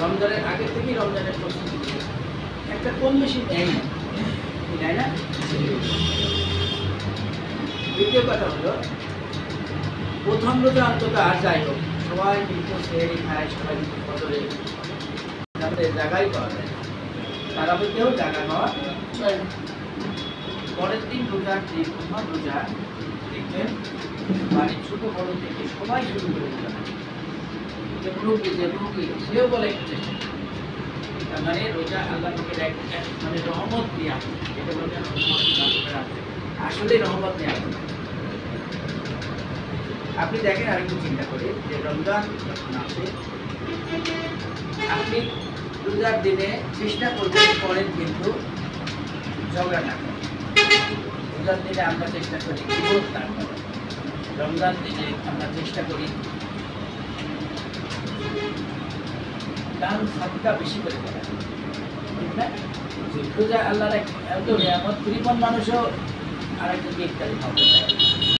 রমজানের আগে থেকেই রমজানের প্রস্তুতি নিয়ে একটা কম বেশি নেই না, তাই না? দ্বিতীয় কথা হলো প্রথম রোজা অন্তত আর যাই হোক সবাই কিন্তু সেহরি খায়, সবাই কিন্তু ফজরে তাদের জায়গায় পাওয়া যায়, তারা বলতেও জায়গা পাওয়া যায় না। পরের দিন রোজার দিন প্রথম রোজা দেখবেন বাড়ির ছোট বড় থেকে সবাই শুরু করে দিলাম, যে মুরব্বী সেও বলে একটু চেষ্টা করে। তার মানে রোজা আল্লাহ পাকের মানে রহমত দিয়া, এটা বলতে আসলে রহমত নেওয়া। আপনি দেখেন আরেকটু চিন্তা করে যে রমজান যখন আসে আপনি রোজার দিনে চেষ্টা করবেন পরের কিন্তু ঝগড়া না করেন। রোজার দিনে আমরা চেষ্টা করি বিরোধ না করার, রমজান দিনে আমরা চেষ্টা করি দান সদকা বেশি করে করা, ঠিক না? রোজা আল্লাহর এত নিয়ামত, কৃপণ মানুষও আরেকজনকে ইফতারি খাওয়াতে চায়।